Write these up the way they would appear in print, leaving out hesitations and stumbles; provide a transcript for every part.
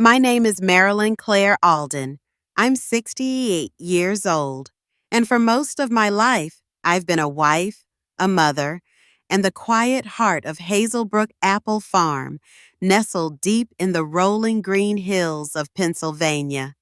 My name is Marilyn Claire Alden. I'm 68 years old, and for most of my life, I've been a wife, a mother, and the quiet heart of Hazelbrook Apple Farm, nestled deep in the rolling green hills of Pennsylvania.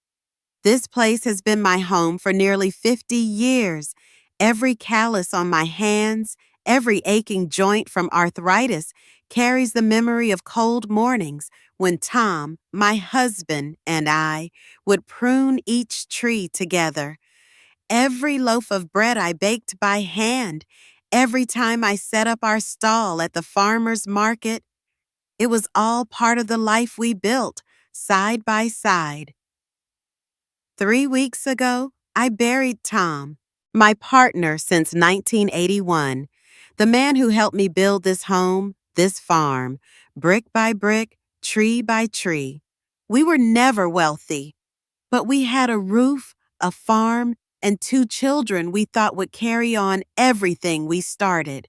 This place has been my home for nearly 50 years. Every callus on my hands, every aching joint from arthritis carries the memory of cold mornings when Tom, my husband, and I would prune each tree together. Every loaf of bread I baked by hand, every time I set up our stall at the farmer's market, it was all part of the life we built, side by side. 3 weeks ago, I buried Tom, my partner since 1981, the man who helped me build this home, this farm, brick by brick, tree by tree. We were never wealthy, but we had a roof, a farm, and 2 children we thought would carry on everything we started.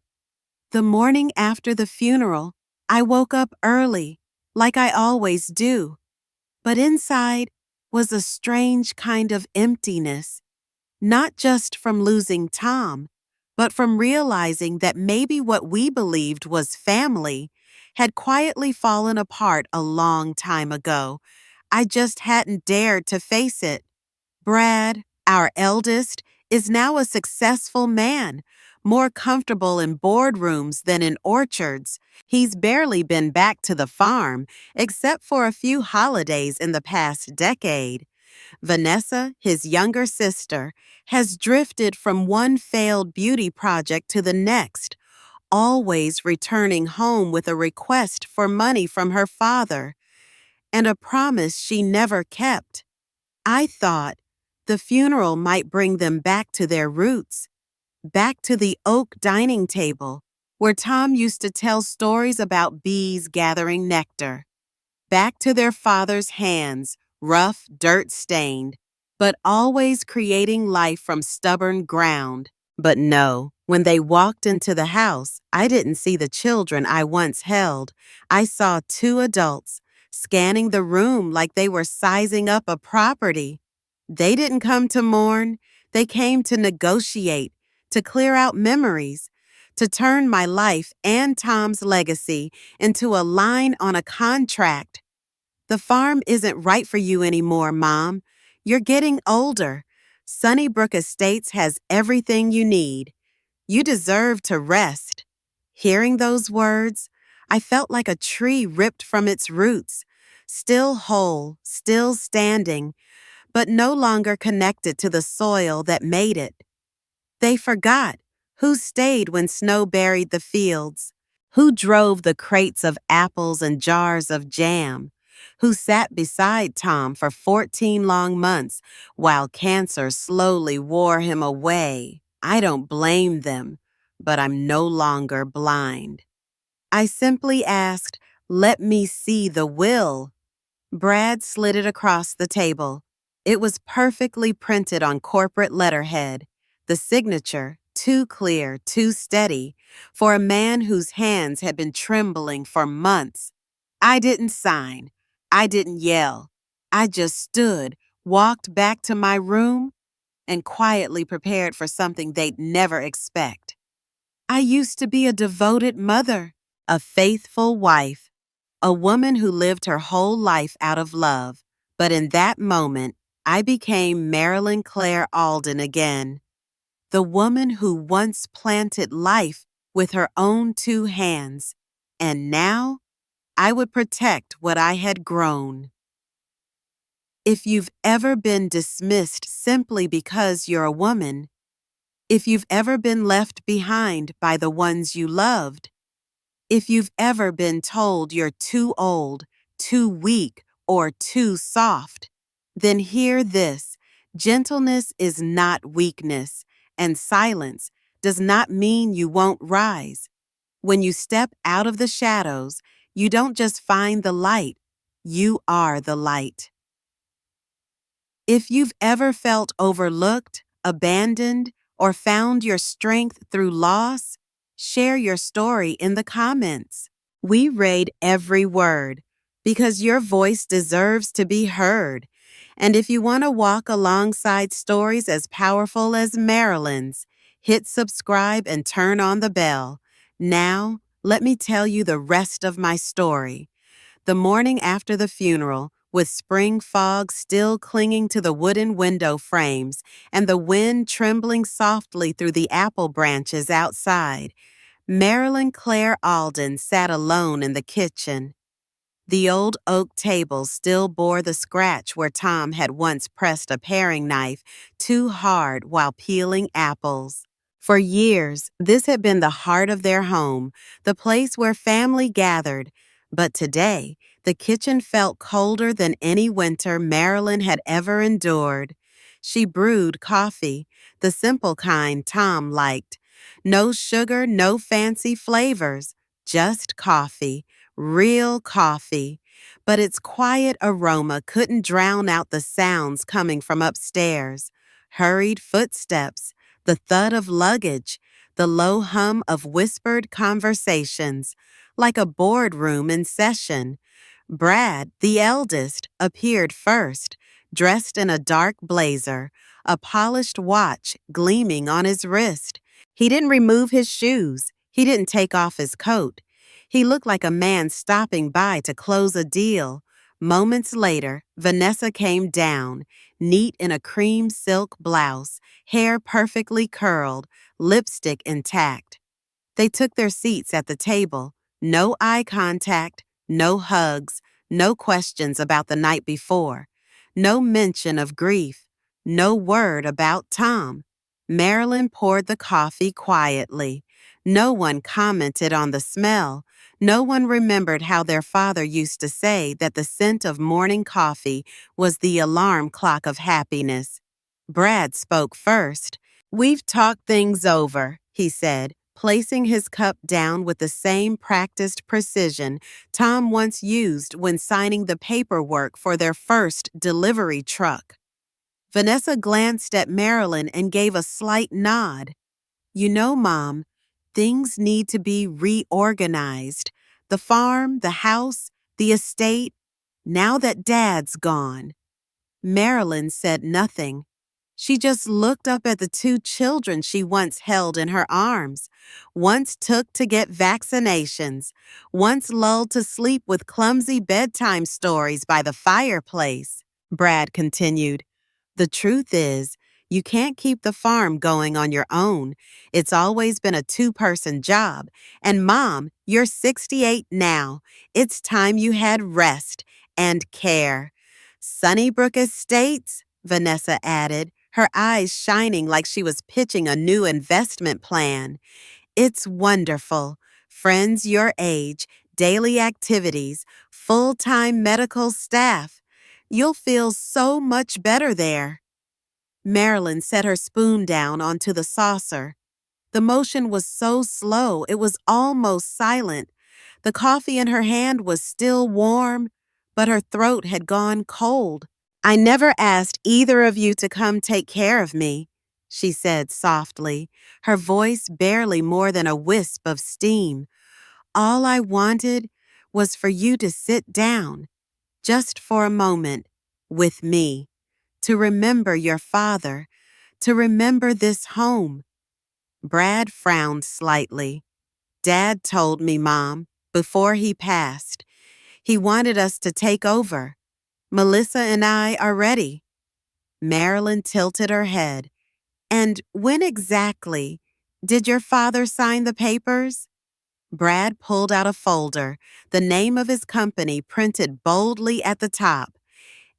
The morning after the funeral, I woke up early, like I always do. But inside was a strange kind of emptiness, not just from losing Tom, but from realizing that maybe what we believed was family had quietly fallen apart a long time ago. I just hadn't dared to face it. Brad, our eldest, is now a successful man, more comfortable in boardrooms than in orchards. He's barely been back to the farm, except for a few holidays in the past decade. Vanessa, his younger sister, has drifted from one failed beauty project to the next, always returning home with a request for money from her father, and a promise she never kept. I thought the funeral might bring them back to their roots, back to the oak dining table, where Tom used to tell stories about bees gathering nectar, back to their father's hands, rough, dirt-stained, but always creating life from stubborn ground. But no, when they walked into the house, I didn't see the children I once held. I saw 2 adults, scanning the room like they were sizing up a property. They didn't come to mourn. They came to negotiate, to clear out memories, to turn my life and Tom's legacy into a line on a contract. The farm isn't right for you anymore, Mom. You're getting older. Sunnybrook Estates has everything you need. You deserve to rest. Hearing those words, I felt like a tree ripped from its roots, still whole, still standing, but no longer connected to the soil that made it. They forgot who stayed when snow buried the fields, who drove the crates of apples and jars of jam, who sat beside Tom for 14 long months while cancer slowly wore him away. I don't blame them, but I'm no longer blind. I simply asked, "Let me see the will." Brad slid it across the table. It was perfectly printed on corporate letterhead, the signature too clear, too steady, for a man whose hands had been trembling for months. I didn't sign. I didn't yell. I just stood, walked back to my room, and quietly prepared for something they'd never expect. I used to be a devoted mother, a faithful wife, a woman who lived her whole life out of love. But in that moment, I became Marilyn Claire Alden again, the woman who once planted life with her own 2 hands, and now I would protect what I had grown. If you've ever been dismissed simply because you're a woman, if you've ever been left behind by the ones you loved, if you've ever been told you're too old, too weak, or too soft, then hear this: gentleness is not weakness, and silence does not mean you won't rise. When you step out of the shadows, you don't just find the light, you are the light. If you've ever felt overlooked, abandoned, or found your strength through loss, share your story in the comments. We read every word because your voice deserves to be heard. And if you want to walk alongside stories as powerful as Marilyn's, hit subscribe and turn on the bell. Now, let me tell you the rest of my story. The morning after the funeral, with spring fog still clinging to the wooden window frames and the wind trembling softly through the apple branches outside, Marilyn Claire Alden sat alone in the kitchen. The old oak table still bore the scratch where Tom had once pressed a paring knife too hard while peeling apples. For years, this had been the heart of their home, the place where family gathered. But today, the kitchen felt colder than any winter Marilyn had ever endured. She brewed coffee, the simple kind Tom liked. No sugar, no fancy flavors, just coffee. Real coffee, but its quiet aroma couldn't drown out the sounds coming from upstairs. Hurried footsteps, the thud of luggage, the low hum of whispered conversations, like a boardroom in session. Brad, the eldest, appeared first, dressed in a dark blazer, a polished watch gleaming on his wrist. He didn't remove his shoes. He didn't take off his coat. He looked like a man stopping by to close a deal. Moments later, Vanessa came down, neat in a cream silk blouse, hair perfectly curled, lipstick intact. They took their seats at the table. No eye contact, no hugs, no questions about the night before, no mention of grief, no word about Tom. Marilyn poured the coffee quietly. No one commented on the smell. No one remembered how their father used to say that the scent of morning coffee was the alarm clock of happiness. Brad spoke first. "We've talked things over," he said, placing his cup down with the same practiced precision Tom once used when signing the paperwork for their first delivery truck. Vanessa glanced at Marilyn and gave a slight nod. "You know, Mom, things need to be reorganized. The farm, the house, the estate, now that Dad's gone." Marilyn said nothing. She just looked up at the two children she once held in her arms, once took to get vaccinations, once lulled to sleep with clumsy bedtime stories by the fireplace. Brad continued, "The truth is, you can't keep the farm going on your own. It's always been a two-person job. And Mom, you're 68 now. It's time you had rest and care." "Sunnybrook Estates," Vanessa added, her eyes shining like she was pitching a new investment plan. "It's wonderful. Friends your age, daily activities, full-time medical staff. You'll feel so much better there." Marilyn set her spoon down onto the saucer. The motion was so slow it was almost silent. The coffee in her hand was still warm, but her throat had gone cold. "I never asked either of you to come take care of me," she said softly, her voice barely more than a wisp of steam. "All I wanted was for you to sit down, just for a moment, with me, to remember your father, to remember this home." Brad frowned slightly. "Dad told me, Mom, before he passed. He wanted us to take over. Melissa and I are ready." Marilyn tilted her head. "And when exactly did your father sign the papers?" Brad pulled out a folder, the name of his company printed boldly at the top.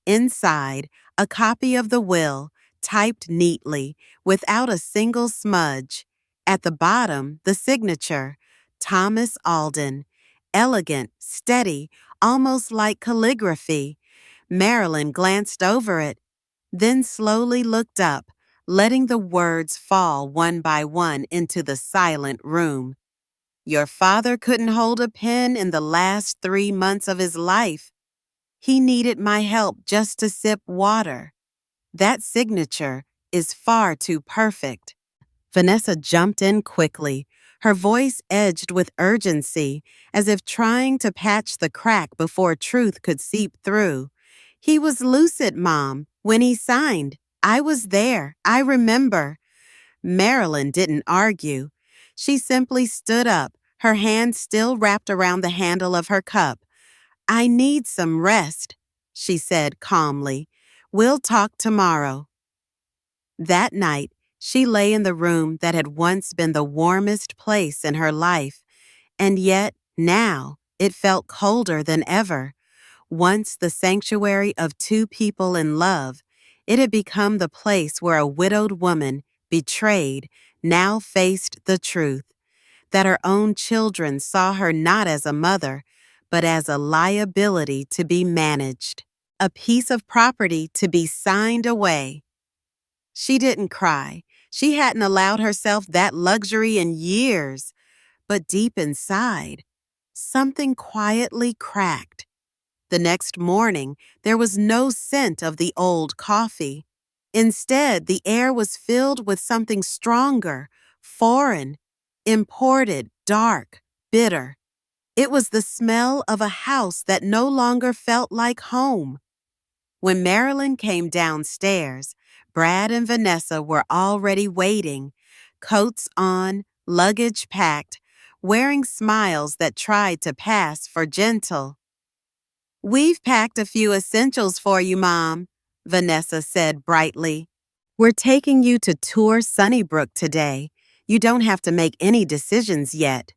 Inside, a copy of the will, typed neatly, without a single smudge. At the bottom, the signature, Thomas Alden. Elegant, steady, almost like calligraphy. Marilyn glanced over it, then slowly looked up, letting the words fall one by one into the silent room. "Your father couldn't hold a pen in the last 3 months of his life. He needed my help just to sip water. That signature is far too perfect." Vanessa jumped in quickly, her voice edged with urgency, as if trying to patch the crack before truth could seep through. He was lucid, Mom, when he signed. I was there. I remember. Marilyn didn't argue. She simply stood up, her hand still wrapped around the handle of her cup. I need some rest, she said calmly. We'll talk tomorrow. That night, she lay in the room that had once been the warmest place in her life, and yet, now, it felt colder than ever. Once the sanctuary of two people in love, it had become the place where a widowed woman, betrayed, now faced the truth that her own children saw her not as a mother, but as a liability to be managed, a piece of property to be signed away. She didn't cry. She hadn't allowed herself that luxury in years. But deep inside, something quietly cracked. The next morning, there was no scent of the old coffee. Instead, the air was filled with something stronger, foreign, imported, dark, bitter. It was the smell of a house that no longer felt like home. When Marilyn came downstairs, Brad and Vanessa were already waiting, coats on, luggage packed, wearing smiles that tried to pass for gentle. We've packed a few essentials for you, Mom, Vanessa said brightly. We're taking you to tour Sunnybrook today. You don't have to make any decisions yet.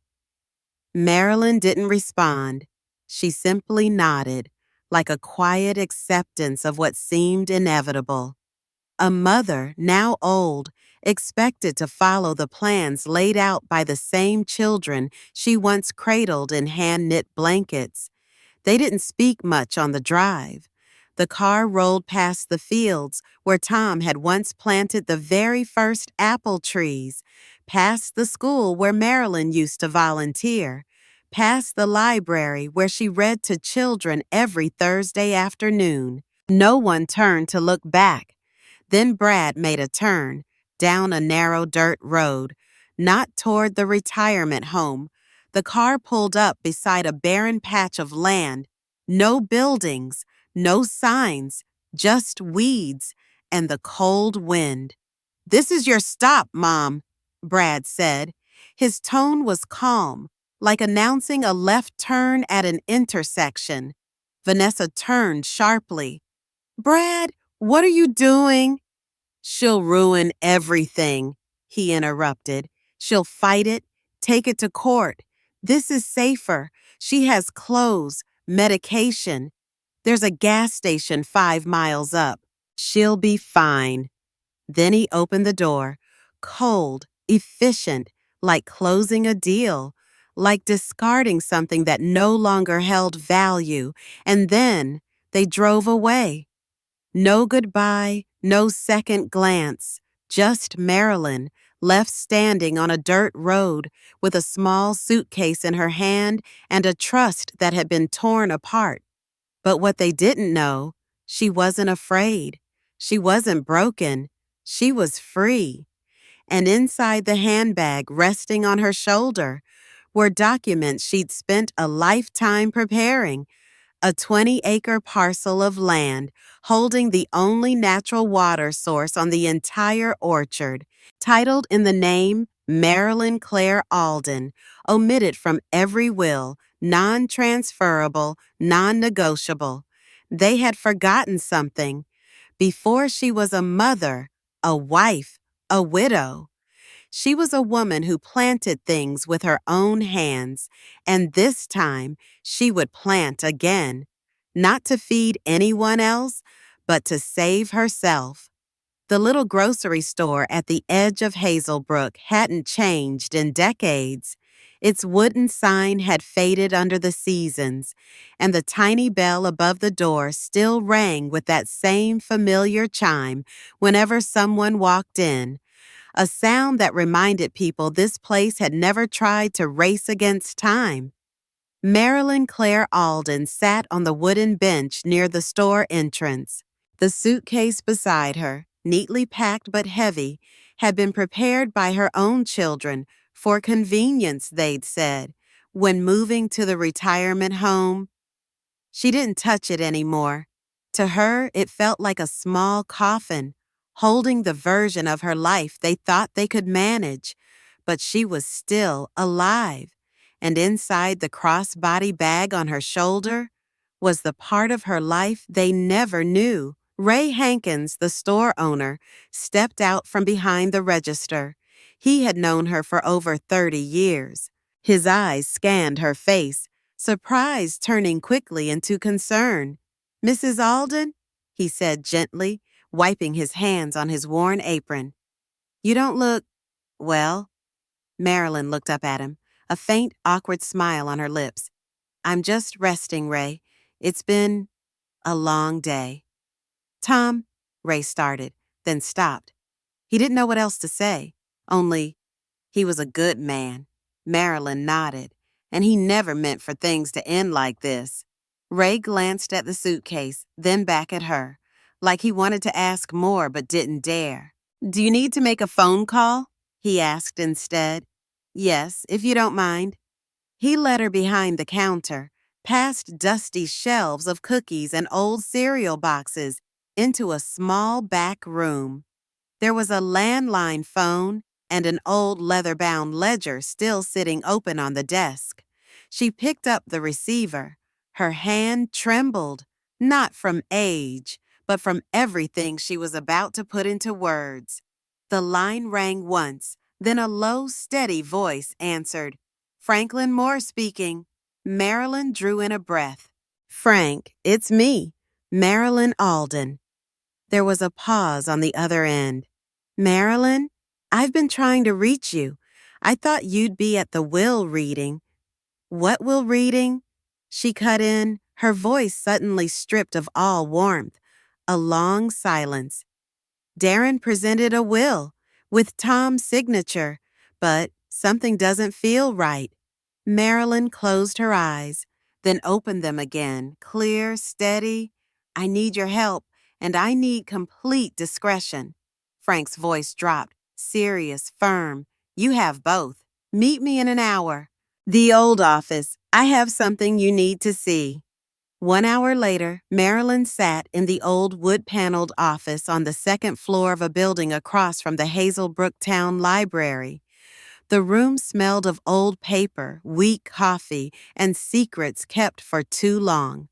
Marilyn didn't respond. She simply nodded, like a quiet acceptance of what seemed inevitable. A mother, now old, expected to follow the plans laid out by the same children she once cradled in hand-knit blankets. They didn't speak much on the drive. The car rolled past the fields where Tom had once planted the very first apple trees, past the school where Marilyn used to volunteer, past the library where she read to children every Thursday afternoon. No one turned to look back. Then Brad made a turn, down a narrow dirt road, not toward the retirement home. The car pulled up beside a barren patch of land. No buildings, no signs, just weeds and the cold wind. This is your stop, Mom, Brad said. His tone was calm, like announcing a left turn at an intersection. Vanessa turned sharply. Brad, what are you doing? She'll ruin everything, he interrupted. She'll fight it, take it to court. This is safer. She has clothes, medication. There's a gas station 5 miles up. She'll be fine. Then he opened the door, cold, efficient, like closing a deal, like discarding something that no longer held value, and then they drove away. No goodbye, no second glance, just Marilyn, left standing on a dirt road with a small suitcase in her hand and a trust that had been torn apart. But what they didn't know, she wasn't afraid. She wasn't broken. She was free. And inside the handbag resting on her shoulder were documents she'd spent a lifetime preparing, a 20-acre parcel of land holding the only natural water source on the entire orchard, titled in the name Marilyn Claire Alden, omitted from every will, non-transferable, non-negotiable. They had forgotten something. Before she was a mother, a wife, a widow. She was a woman who planted things with her own hands, and this time she would plant again, not to feed anyone else, but to save herself. The little grocery store at the edge of Hazelbrook hadn't changed in decades. Its wooden sign had faded under the seasons, and the tiny bell above the door still rang with that same familiar chime whenever someone walked in. A sound that reminded people this place had never tried to race against time. Marilyn Claire Alden sat on the wooden bench near the store entrance. The suitcase beside her, neatly packed but heavy, had been prepared by her own children, For convenience, they'd said. When moving to the retirement home, she didn't touch it anymore. To her, it felt like a small coffin, holding the version of her life they thought they could manage. But she was still alive, and inside the crossbody bag on her shoulder was the part of her life they never knew. Ray Hankins, the store owner, stepped out from behind the register. He had known her for over 30 years. His eyes scanned her face, surprise turning quickly into concern. "Mrs. Alden?" he said gently, wiping his hands on his worn apron. "You don't look, well." Marilyn looked up at him, a faint, awkward smile on her lips. "I'm just resting, Ray. It's been a long day." "Tom," Ray started, then stopped. He didn't know what else to say, only, "He was a good man." Marilyn nodded, "and he never meant for things to end like this." Ray glanced at the suitcase, then back at her, like he wanted to ask more but didn't dare. "Do you need to make a phone call?" he asked instead. "Yes, if you don't mind." He led her behind the counter, past dusty shelves of cookies and old cereal boxes, into a small back room. There was a landline phone and an old leather-bound ledger still sitting open on the desk. She picked up the receiver. Her hand trembled, not from age, but from everything she was about to put into words. The line rang once, then a low, steady voice answered, "Franklin Moore speaking." Marilyn drew in a breath. "Frank, it's me, Marilyn Alden." There was a pause on the other end. "Marilyn, I've been trying to reach you. I thought you'd be at the will reading." "What will reading?" She cut in, her voice suddenly stripped of all warmth. A long silence. "Darren presented a will, with Tom's signature, but something doesn't feel right." Marilyn closed her eyes, then opened them again, clear, steady. "I need your help, and I need complete discretion." Frank's voice dropped, serious, firm. "You have both. Meet me in an hour." "The old office. I have something you need to see." 1 hour later, Marilyn sat in the old wood-paneled office on the second floor of a building across from the Hazelbrook Town Library. The room smelled of old paper, weak coffee, and secrets kept for too long.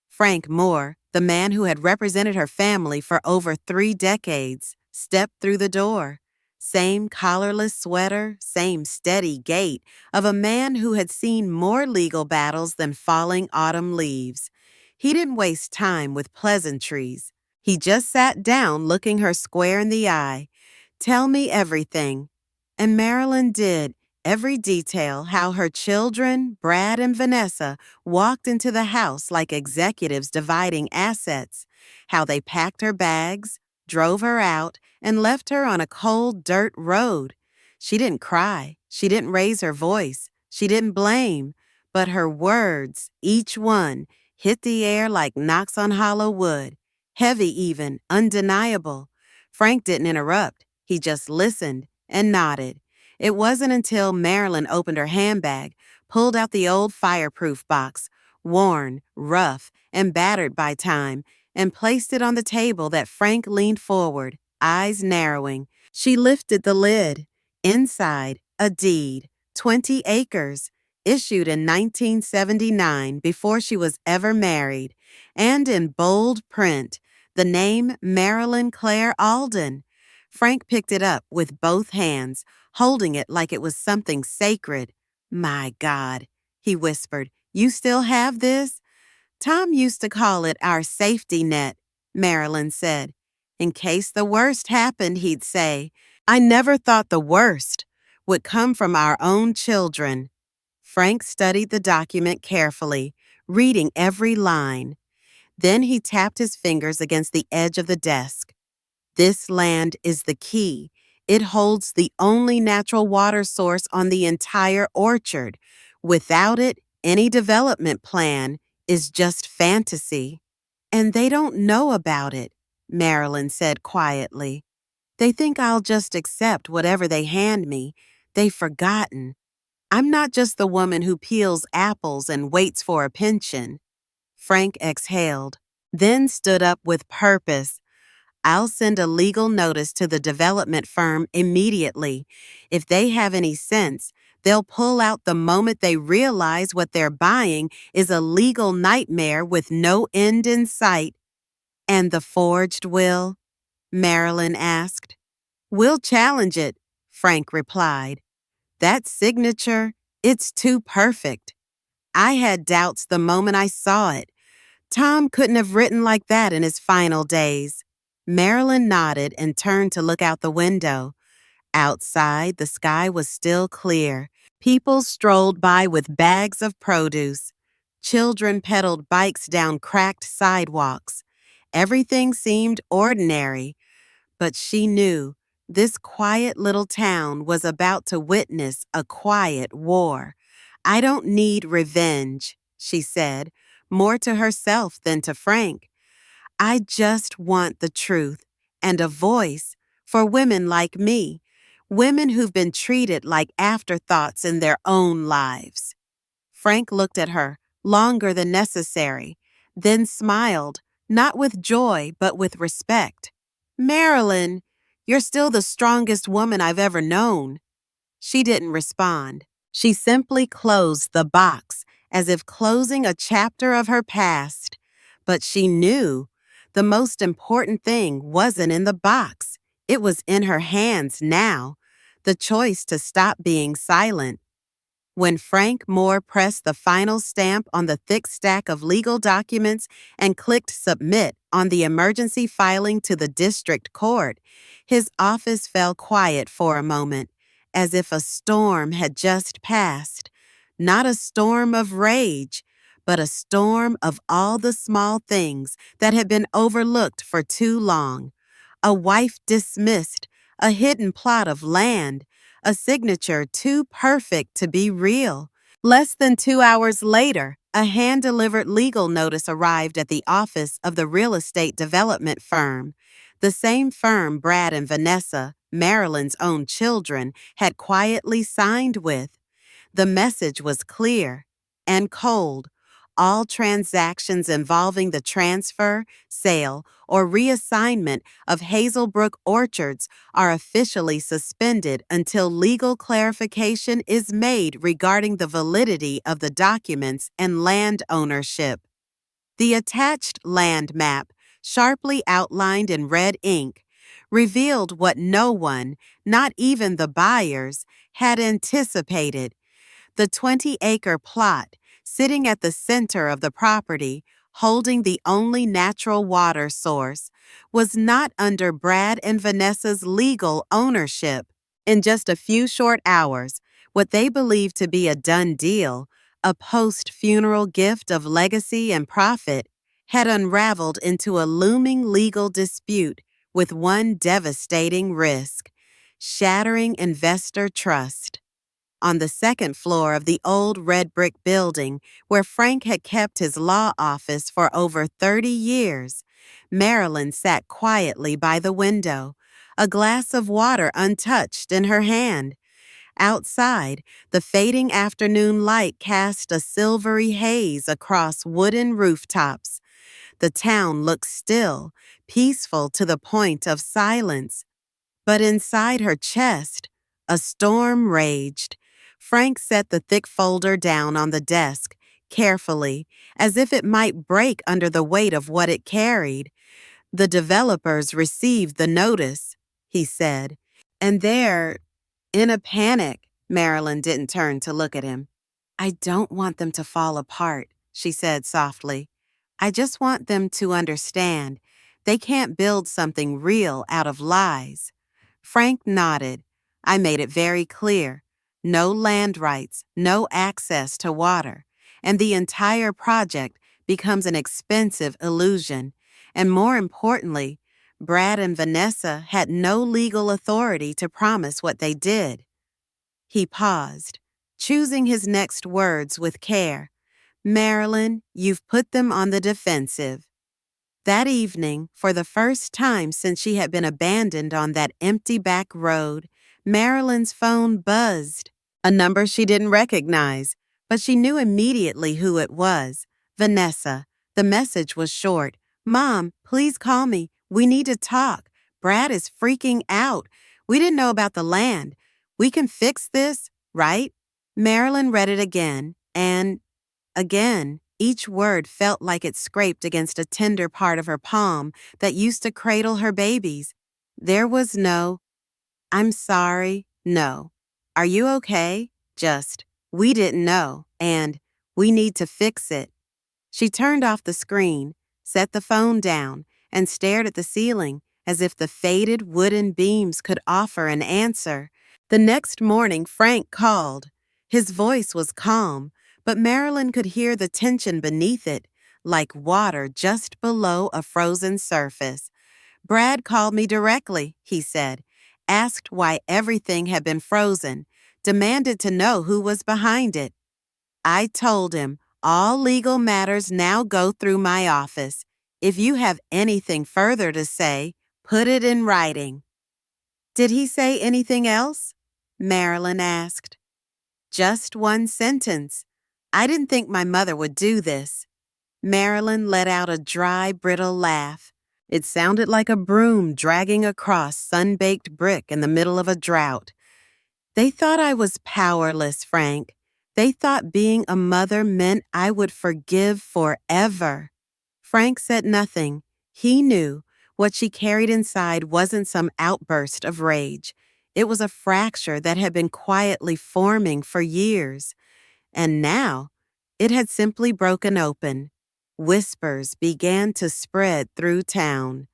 Frank Moore, the man who had represented her family for over 3 decades, stepped through the door. Same collarless sweater, same steady gait of a man who had seen more legal battles than falling autumn leaves. He didn't waste time with pleasantries. He just sat down looking her square in the eye. "Tell me everything." And Marilyn did, every detail, how her children, Brad and Vanessa, walked into the house like executives dividing assets, how they packed her bags, drove her out, and left her on a cold dirt road. She didn't cry. She didn't raise her voice. She didn't blame. But her words, each one, hit the air like knocks on hollow wood. Heavy even, undeniable. Frank didn't interrupt. He just listened and nodded. It wasn't until Marilyn opened her handbag, pulled out the old fireproof box, worn, rough, and battered by time, and placed it on the table that Frank leaned forward, eyes narrowing. She lifted the lid. Inside, a deed, 20 acres, issued in 1979 before she was ever married, and in bold print, the name Marilyn Claire Alden. Frank picked it up with both hands, holding it like it was something sacred. "My God," he whispered, "you still have this?" "Tom used to call it our safety net," Marilyn said. "In case the worst happened," he'd say. "I never thought the worst would come from our own children." Frank studied the document carefully, reading every line. Then he tapped his fingers against the edge of the desk. "This land is the key. It holds the only natural water source on the entire orchard. Without it, any development plan is just fantasy." "And they don't know about it," Marilyn said quietly. "They think I'll just accept whatever they hand me. They've forgotten. I'm not just the woman who peels apples and waits for a pension. Frank exhaled, then stood up with purpose. I'll send a legal notice to the development firm immediately. If they have any sense, they'll pull out the moment they realize what they're buying is a legal nightmare with no end in sight. And the forged will? Marilyn asked. We'll challenge it, Frank replied. That signature, it's too perfect. I had doubts the moment I saw it. Tom couldn't have written like that in his final days. Marilyn nodded and turned to look out the window. Outside, the sky was still clear. People strolled by with bags of produce. Children pedaled bikes down cracked sidewalks. Everything seemed ordinary, but she knew this quiet little town was about to witness a quiet war. I don't need revenge, she said, more to herself than to Frank. I just want the truth and a voice for women like me, women who've been treated like afterthoughts in their own lives. Frank looked at her longer than necessary, then smiled, not with joy but with respect. Marilyn, you're still the strongest woman I've ever known. She didn't respond. She simply closed the box as if closing a chapter of her past. But she knew the most important thing wasn't in the box. It was in her hands now, the choice to stop being silent. When Frank Moore pressed the final stamp on the thick stack of legal documents and clicked submit on the emergency filing to the district court, his office fell quiet for a moment, as if a storm had just passed. Not a storm of rage, but a storm of all the small things that had been overlooked for too long. A wife dismissed, a hidden plot of land, a signature too perfect to be real. Less than 2 hours later, a hand-delivered legal notice arrived at the office of the real estate development firm. The same firm Brad and Vanessa, Marilyn's own children, had quietly signed with. The message was clear and cold. All transactions involving the transfer, sale, or reassignment of Hazelbrook Orchards are officially suspended until legal clarification is made regarding the validity of the documents and land ownership. The attached land map, sharply outlined in red ink, revealed what no one, not even the buyers, had anticipated. The 20-acre plot, sitting at the center of the property, holding the only natural water source, was not under Brad and Vanessa's legal ownership. In just a few short hours, what they believed to be a done deal, a post-funeral gift of legacy and profit, had unraveled into a looming legal dispute with one devastating risk: shattering investor trust. On the second floor of the old red brick building where Frank had kept his law office for over 30 years, Marilyn sat quietly by the window, a glass of water untouched in her hand. Outside, the fading afternoon light cast a silvery haze across wooden rooftops. The town looked still, peaceful to the point of silence. But inside her chest, a storm raged. Frank set the thick folder down on the desk, carefully, as if it might break under the weight of what it carried. The developers received the notice, he said, and they're in a panic. Marilyn didn't turn to look at him. I don't want them to fall apart, she said softly. I just want them to understand they can't build something real out of lies. Frank nodded. I made it very clear. No land rights, no access to water, and the entire project becomes an expensive illusion. And more importantly, Brad and Vanessa had no legal authority to promise what they did. He paused, choosing his next words with care. Marilyn, you've put them on the defensive. That evening, for the first time since she had been abandoned on that empty back road, Marilyn's phone buzzed. A number she didn't recognize, but she knew immediately who it was. Vanessa. The message was short. Mom, please call me. We need to talk. Brad is freaking out. We didn't know about the land. We can fix this, right? Marilyn read it again, and again. Each word felt like it scraped against a tender part of her palm that used to cradle her babies. There was no, I'm sorry, no. Are you okay? Just, we didn't know, and we need to fix it. She turned off the screen, set the phone down, and stared at the ceiling as if the faded wooden beams could offer an answer. The next morning, Frank called. His voice was calm, but Marilyn could hear the tension beneath it, like water just below a frozen surface. Brad called me directly, he said, asked why everything had been frozen, demanded to know who was behind it. I told him, all legal matters now go through my office. If you have anything further to say, put it in writing. Did he say anything else? Marilyn asked. Just one sentence. I didn't think my mother would do this. Marilyn let out a dry, brittle laugh. It sounded like a broom dragging across sun-baked brick in the middle of a drought. They thought I was powerless, Frank. They thought being a mother meant I would forgive forever. Frank said nothing. He knew what she carried inside wasn't some outburst of rage. It was a fracture that had been quietly forming for years. And now, it had simply broken open. Whispers began to spread through town.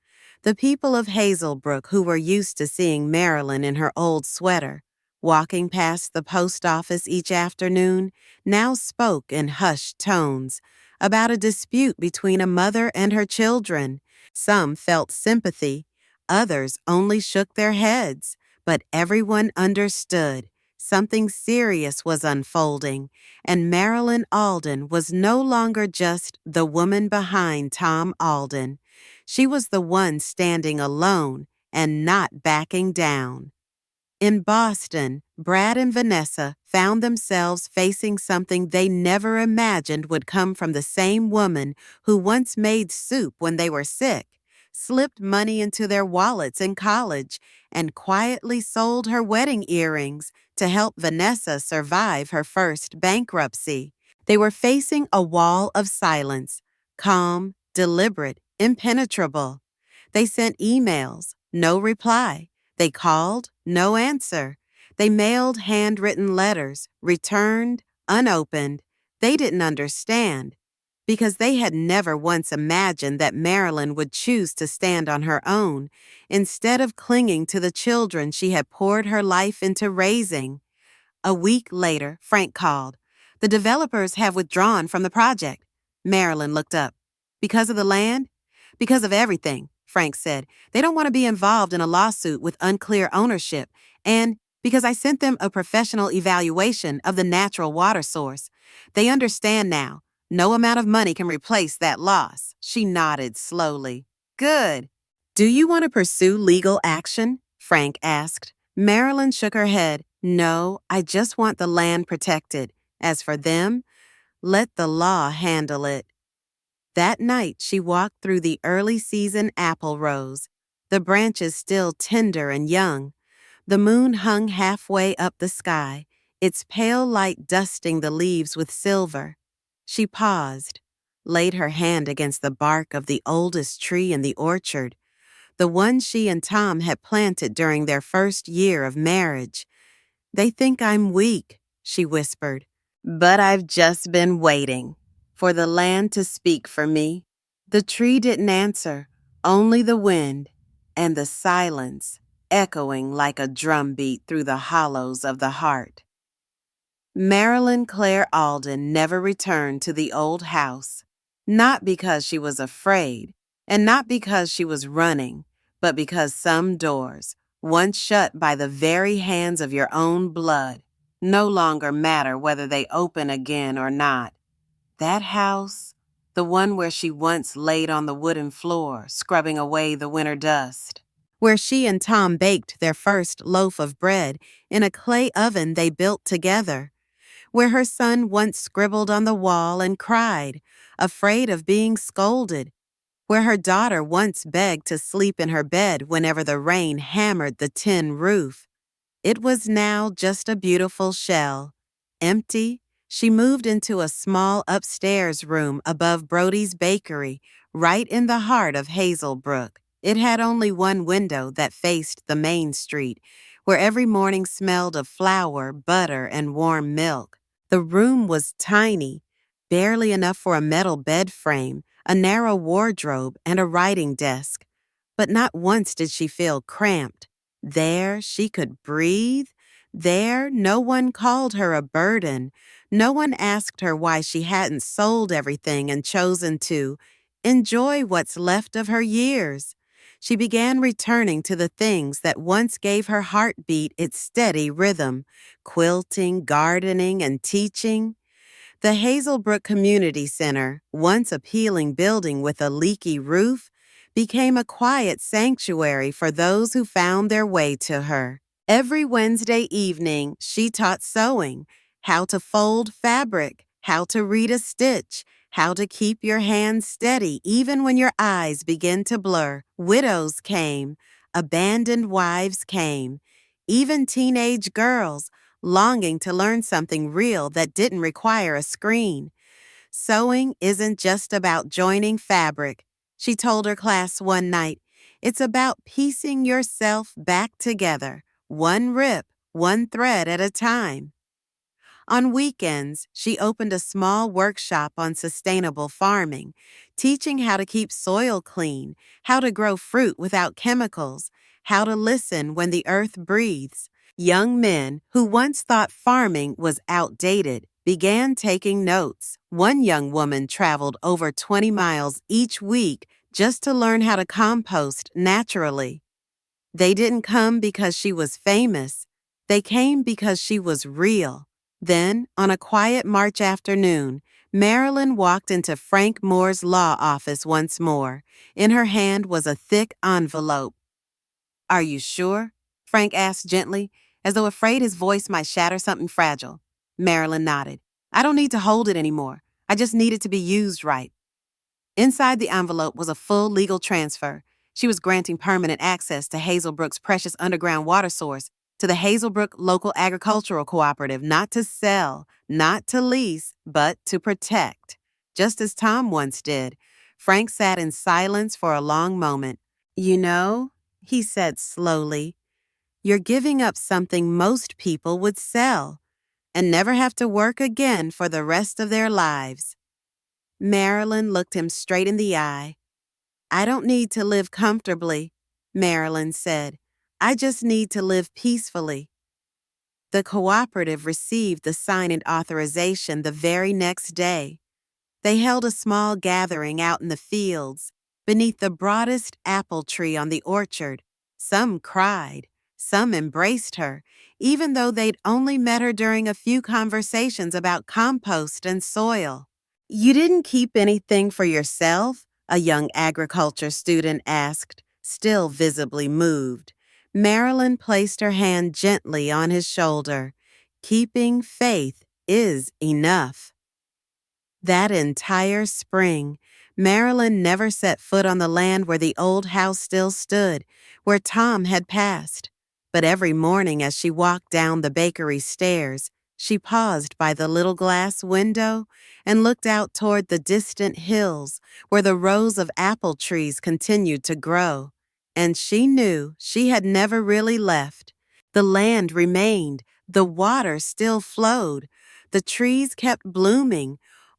The people of Hazelbrook, who were used to seeing Marilyn in her old sweater, walking past the post office each afternoon, now spoke in hushed tones about a dispute between a mother and her children. Some felt sympathy, others only shook their heads, but everyone understood. Something serious was unfolding, and Marilyn Alden was no longer just the woman behind Tom Alden. She was the one standing alone and not backing down. In Boston, Brad and Vanessa found themselves facing something they never imagined would come from the same woman who once made soup when they were sick, slipped money into their wallets in college, and quietly sold her wedding earrings to help Vanessa survive her first bankruptcy. They were facing a wall of silence, calm, deliberate, impenetrable. They sent emails, no reply. They called, no answer. They mailed handwritten letters, returned, unopened. They didn't understand, because they had never once imagined that Marilyn would choose to stand on her own, instead of clinging to the children she had poured her life into raising. A week later, Frank called. The developers have withdrawn from the project. Marilyn looked up. Because of the land? Because of everything, Frank said. They don't want to be involved in a lawsuit with unclear ownership. And because I sent them a professional evaluation of the natural water source. They understand now. No amount of money can replace that loss. She nodded slowly. Good. Do you want to pursue legal action? Frank asked. Marilyn shook her head. No, I just want the land protected. As for them, let the law handle it. That night, she walked through the early season apple rows, the branches still tender and young. The moon hung halfway up the sky, its pale light dusting the leaves with silver. She paused, laid her hand against the bark of the oldest tree in the orchard, the one she and Tom had planted during their first year of marriage. They think I'm weak, she whispered, but I've just been waiting for the land to speak for me. The tree didn't answer, only the wind and the silence echoing like a drumbeat through the hollows of the heart. Marilyn Claire Alden never returned to the old house, not because she was afraid, and not because she was running, but because some doors, once shut by the very hands of your own blood, no longer matter whether they open again or not. That house, the one where she once laid on the wooden floor, scrubbing away the winter dust, where she and Tom baked their first loaf of bread in a clay oven they built together, where her son once scribbled on the wall and cried, afraid of being scolded, where her daughter once begged to sleep in her bed whenever the rain hammered the tin roof. It was now just a beautiful shell. Empty, she moved into a small upstairs room above Brody's bakery, right in the heart of Hazelbrook. It had only one window that faced the main street, where every morning smelled of flour, butter, and warm milk. The room was tiny, barely enough for a metal bed frame, a narrow wardrobe, and a writing desk. But not once did she feel cramped. There she could breathe. There no one called her a burden. No one asked her why she hadn't sold everything and chosen to enjoy what's left of her years. She began returning to the things that once gave her heartbeat its steady rhythm: quilting, gardening, and teaching. The Hazelbrook Community Center, once a peeling building with a leaky roof, became a quiet sanctuary for those who found their way to her. Every Wednesday evening, she taught sewing, how to fold fabric, how to read a stitch, how to keep your hands steady even when your eyes begin to blur. Widows came, abandoned wives came, even teenage girls longing to learn something real that didn't require a screen. Sewing isn't just about joining fabric, she told her class one night. It's about piecing yourself back together, one rip, one thread at a time. On weekends, she opened a small workshop on sustainable farming, teaching how to keep soil clean, how to grow fruit without chemicals, how to listen when the earth breathes. Young men who once thought farming was outdated began taking notes. One young woman traveled over 20 miles each week just to learn how to compost naturally. They didn't come because she was famous. They came because she was real. Then, on a quiet March afternoon, Marilyn walked into Frank Moore's law office once more. In her hand was a thick envelope. "Are you sure?" Frank asked gently, as though afraid his voice might shatter something fragile. Marilyn nodded. "I don't need to hold it anymore. I just need it to be used right." Inside the envelope was a full legal transfer. She was granting permanent access to Hazelbrook's precious underground water source, to the Hazelbrook Local Agricultural Cooperative, not to sell, not to lease, but to protect. Just as Tom once did. Frank sat in silence for a long moment. "You know," he said slowly, "you're giving up something most people would sell and never have to work again for the rest of their lives." Marilyn looked him straight in the eye. "I don't need to live comfortably," Marilyn said. "I just need to live peacefully." The cooperative received the sign-in authorization the very next day. They held a small gathering out in the fields, beneath the broadest apple tree on the orchard. Some cried, some embraced her, even though they'd only met her during a few conversations about compost and soil. "You didn't keep anything for yourself?" a young agriculture student asked, still visibly moved. Marilyn placed her hand gently on his shoulder. "Keeping faith is enough." That entire spring, Marilyn never set foot on the land where the old house still stood, where Tom had passed. But every morning as she walked down the bakery stairs, she paused by the little glass window and looked out toward the distant hills where the rows of apple trees continued to grow. And she knew she had never really left. The land remained, the water still flowed, the trees kept blooming.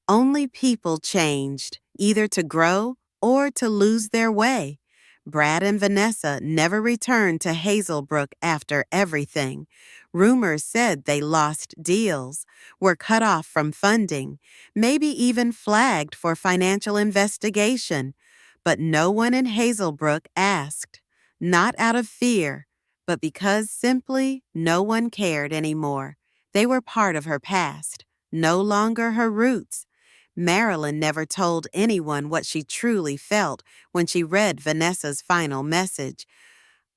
Only people changed, either to grow or to lose their way. Brad and Vanessa never returned to Hazelbrook after everything. Rumors said they lost deals, were cut off from funding, maybe even flagged for financial investigation. But no one in Hazelbrook asked, not out of fear, but because simply no one cared anymore. They were part of her past, no longer her roots. Marilyn never told anyone what she truly felt when she read Vanessa's final message.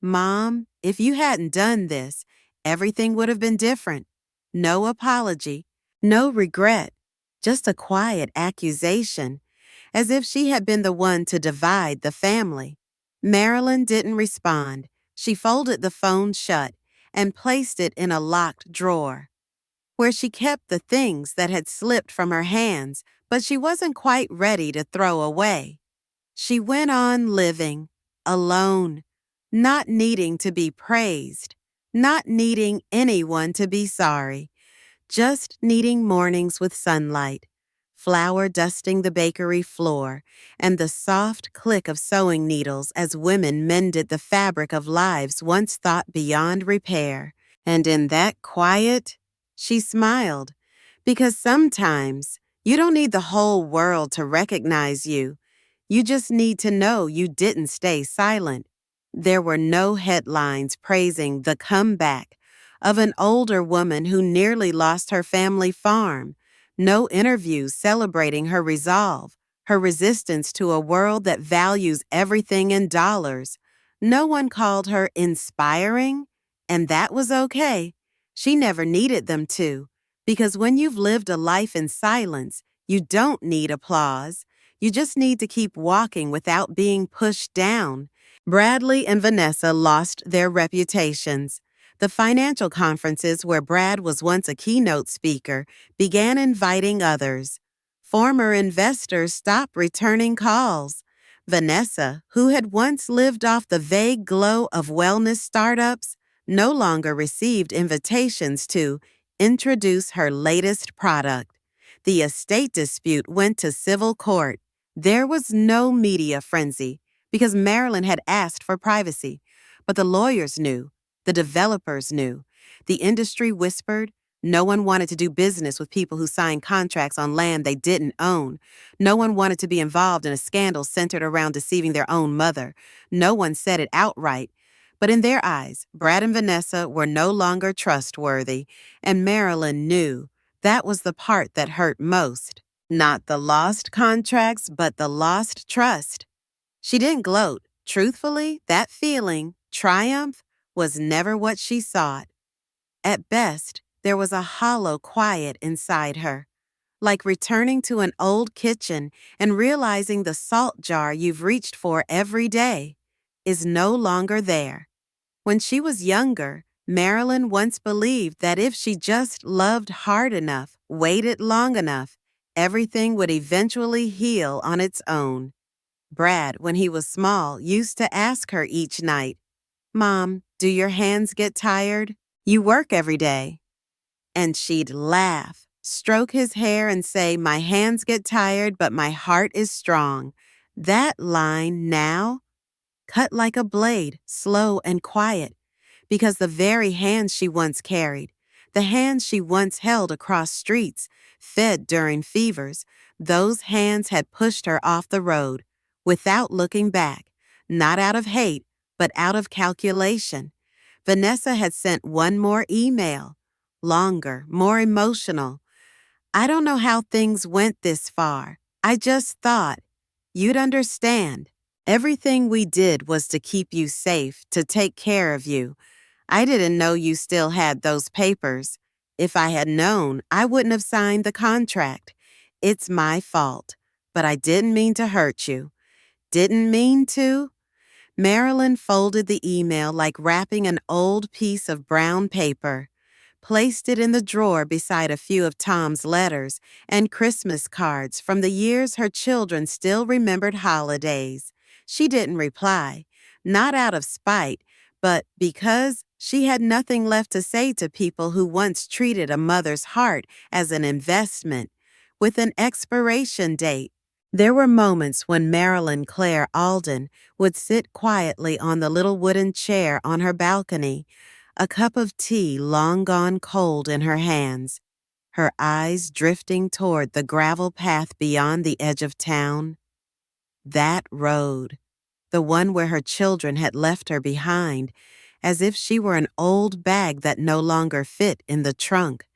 Mom, if you hadn't done this, everything would have been different. No apology, no regret, just a quiet accusation, as if she had been the one to divide the family. Marilyn didn't respond. She folded the phone shut and placed it in a locked drawer, where she kept the things that had slipped from her hands, but she wasn't quite ready to throw away. She went on living, alone, not needing to be praised, not needing anyone to be sorry, just needing mornings with sunlight, flour dusting the bakery floor, and the soft click of sewing needles as women mended the fabric of lives once thought beyond repair. And in that quiet, she smiled, because sometimes you don't need the whole world to recognize you. You just need to know you didn't stay silent. There were no headlines praising the comeback of an older woman who nearly lost her family farm, no interviews celebrating her resolve, her resistance to a world that values everything in dollars. No one called her inspiring, and that was okay. She never needed them to, because when you've lived a life in silence, you don't need applause. You just need to keep walking without being pushed down. Bradley and Vanessa lost their reputations. The financial conferences where Brad was once a keynote speaker began inviting others. Former investors stopped returning calls. Vanessa, who had once lived off the vague glow of wellness startups, no longer received invitations to introduce her latest product. The estate dispute went to civil court. There was no media frenzy because Marilyn had asked for privacy, but the lawyers knew. The developers knew. The industry whispered. No one wanted to do business with people who signed contracts on land they didn't own. No one wanted to be involved in a scandal centered around deceiving their own mother. No one said it outright. But in their eyes, Brad and Vanessa were no longer trustworthy, and Marilyn knew. That was the part that hurt most. Not the lost contracts, but the lost trust. She didn't gloat. Truthfully, that feeling, triumph, was never what she sought. At best, there was a hollow quiet inside her, like returning to an old kitchen and realizing the salt jar you've reached for every day is no longer there. When she was younger, Marilyn once believed that if she just loved hard enough, waited long enough, everything would eventually heal on its own. Brad, when he was small, used to ask her each night, "Mom, do your hands get tired? You work every day." And she'd laugh, stroke his hair and say, "My hands get tired, but my heart is strong." That line now cut like a blade, slow and quiet, because the very hands she once carried, the hands she once held across streets, fed during fevers, those hands had pushed her off the road, without looking back, not out of hate, but out of calculation. Vanessa had sent one more email, longer, more emotional. "I don't know how things went this far. I just thought you'd understand. Everything we did was to keep you safe, to take care of you. I didn't know you still had those papers. If I had known, I wouldn't have signed the contract. It's my fault, but I didn't mean to hurt you." Didn't mean to? Marilyn folded the email like wrapping an old piece of brown paper, placed it in the drawer beside a few of Tom's letters and Christmas cards from the years her children still remembered holidays. She didn't reply, not out of spite, but because she had nothing left to say to people who once treated a mother's heart as an investment, with an expiration date. There were moments when Marilyn Claire Alden would sit quietly on the little wooden chair on her balcony, a cup of tea long gone cold in her hands, her eyes drifting toward the gravel path beyond the edge of town. That road, the one where her children had left her behind, as if she were an old bag that no longer fit in the trunk.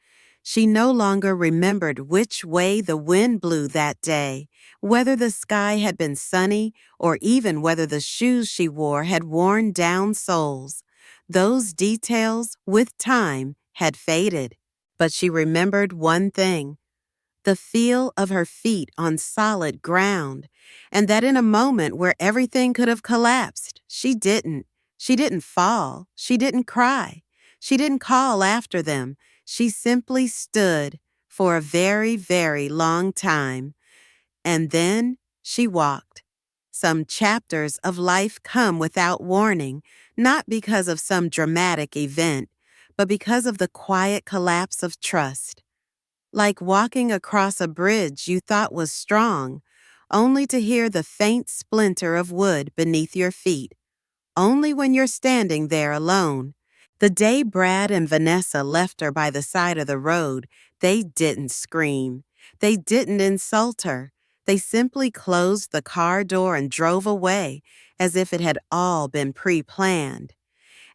She no longer remembered which way the wind blew that day, whether the sky had been sunny, or even whether the shoes she wore had worn down soles. Those details, with time, had faded. But she remembered one thing: the feel of her feet on solid ground, and that in a moment where everything could have collapsed, she didn't. She didn't fall. She didn't cry. She didn't call after them. She simply stood for a very, very long time. And then she walked. Some chapters of life come without warning, not because of some dramatic event, but because of the quiet collapse of trust. Like walking across a bridge you thought was strong, only to hear the faint splinter of wood beneath your feet, only when you're standing there alone. The day Brad and Vanessa left her by the side of the road, they didn't scream. They didn't insult her. They simply closed the car door and drove away as if it had all been pre-planned.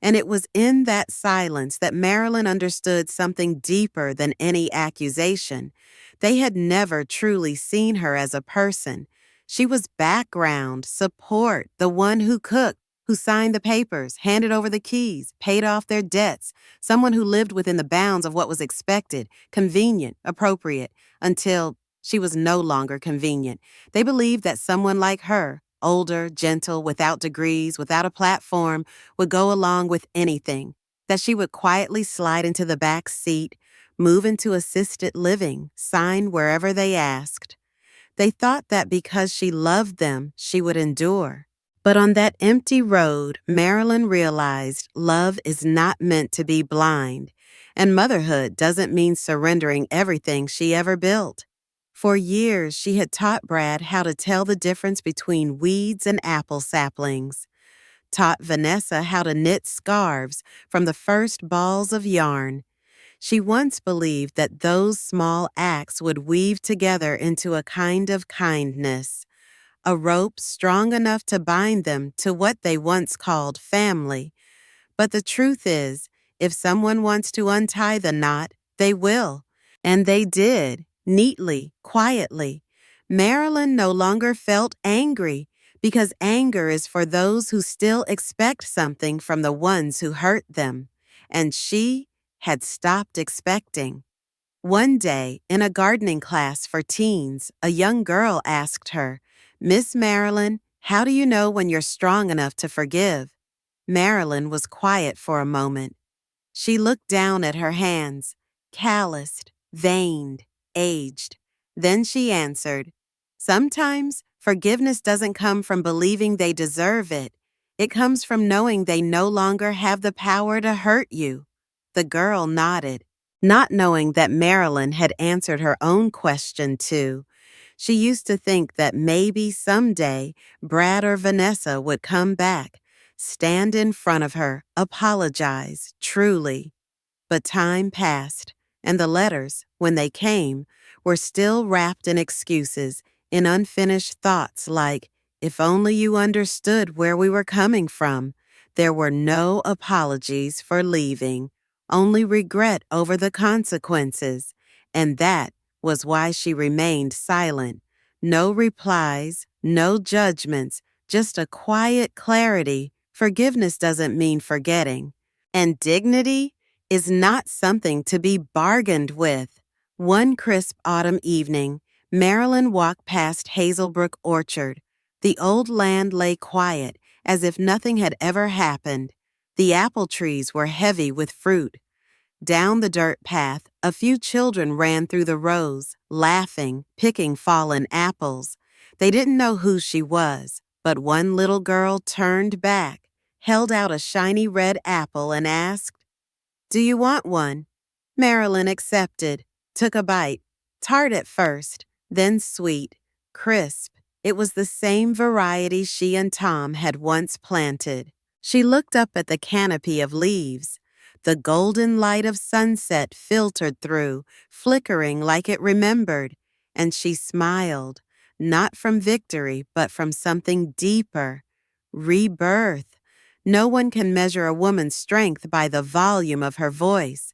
And it was in that silence that Marilyn understood something deeper than any accusation. They had never truly seen her as a person. She was background, support, the one who cooked, who signed the papers, handed over the keys, paid off their debts, someone who lived within the bounds of what was expected, convenient, appropriate, until she was no longer convenient. They believed that someone like her, older, gentle, without degrees, without a platform, would go along with anything, that she would quietly slide into the back seat, move into assisted living, sign wherever they asked. They thought that because she loved them, she would endure. But on that empty road, Marilyn realized love is not meant to be blind, and motherhood doesn't mean surrendering everything she ever built. For years, she had taught Brad how to tell the difference between weeds and apple saplings, taught Vanessa how to knit scarves from the first balls of yarn. She once believed that those small acts would weave together into a kind of kindness, a rope strong enough to bind them to what they once called family. But the truth is, if someone wants to untie the knot, they will. And they did, neatly, quietly. Marilyn no longer felt angry, because anger is for those who still expect something from the ones who hurt them. And she had stopped expecting. One day, in a gardening class for teens, a young girl asked her, "Miss Marilyn, how do you know when you're strong enough to forgive?" Marilyn was quiet for a moment. She looked down at her hands, calloused, veined, aged. Then she answered, "Sometimes forgiveness doesn't come from believing they deserve it. It comes from knowing they no longer have the power to hurt you." The girl nodded, not knowing that Marilyn had answered her own question too. She used to think that maybe someday Brad or Vanessa would come back, stand in front of her, apologize, truly. But time passed, and the letters, when they came, were still wrapped in excuses, in unfinished thoughts like, "If only you understood where we were coming from." There were no apologies for leaving, only regret over the consequences, and that was why she remained silent. No replies, no judgments, just a quiet clarity. Forgiveness doesn't mean forgetting. And dignity is not something to be bargained with. One crisp autumn evening, Marilyn walked past Hazelbrook Orchard. The old land lay quiet, as if nothing had ever happened. The apple trees were heavy with fruit. Down the dirt path, a few children ran through the rows, laughing, picking fallen apples. They didn't know who she was, but one little girl turned back, held out a shiny red apple, and asked, "Do you want one?" Marilyn accepted, took a bite, tart at first, then sweet, crisp. It was the same variety she and Tom had once planted. She looked up at the canopy of leaves. The golden light of sunset filtered through, flickering like it remembered, and she smiled, not from victory, but from something deeper. Rebirth. No one can measure a woman's strength by the volume of her voice.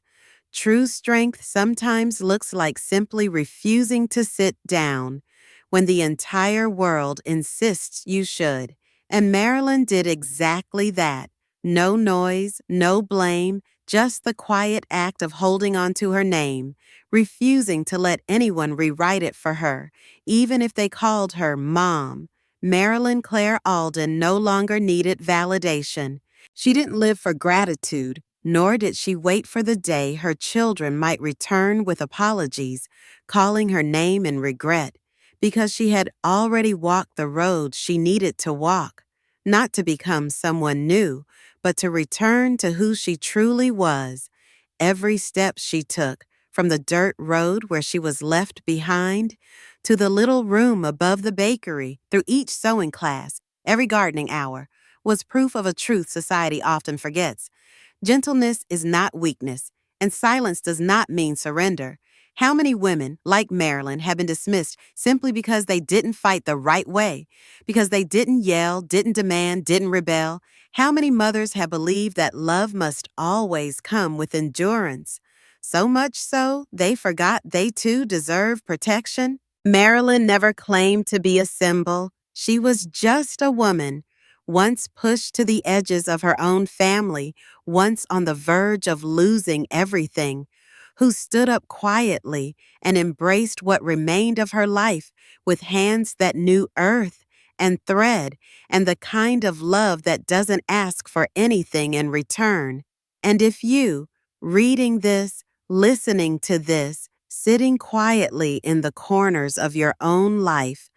True strength sometimes looks like simply refusing to sit down when the entire world insists you should. And Marilyn did exactly that. No noise, no blame, just the quiet act of holding on to her name, refusing to let anyone rewrite it for her, even if they called her Mom. Marilyn Claire Alden no longer needed validation. She didn't live for gratitude, nor did she wait for the day her children might return with apologies, calling her name in regret, because she had already walked the road she needed to walk, not to become someone new, but to return to who she truly was. Every step she took, from the dirt road where she was left behind, to the little room above the bakery, through each sewing class, every gardening hour, was proof of a truth society often forgets. Gentleness is not weakness, and silence does not mean surrender. How many women, like Marilyn, have been dismissed simply because they didn't fight the right way, because they didn't yell, didn't demand, didn't rebel? How many mothers have believed that love must always come with endurance? So much so, they forgot they too deserve protection? Marilyn never claimed to be a symbol. She was just a woman, once pushed to the edges of her own family, once on the verge of losing everything, who stood up quietly and embraced what remained of her life with hands that knew earth and thread and the kind of love that doesn't ask for anything in return. And if you, reading this, listening to this, sitting quietly in the corners of your own life,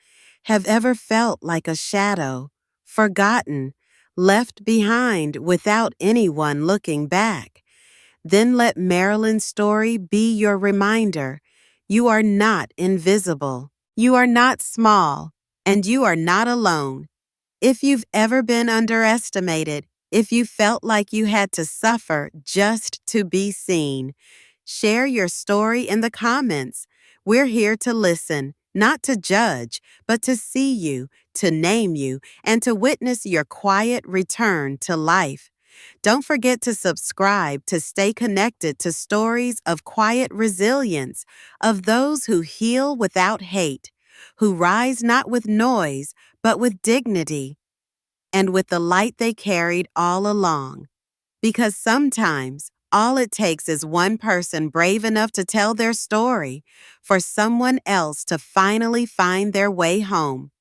have ever felt like a shadow, forgotten, left behind without anyone looking back, then let Marilyn's story be your reminder. You are not invisible. You are not small. And you are not alone. If you've ever been underestimated, if you felt like you had to suffer just to be seen, share your story in the comments. We're here to listen, not to judge, but to see you, to name you, and to witness your quiet return to life. Don't forget to subscribe to stay connected to stories of quiet resilience, of those who heal without hate, who rise not with noise, but with dignity, and with the light they carried all along. Because sometimes all it takes is one person brave enough to tell their story for someone else to finally find their way home.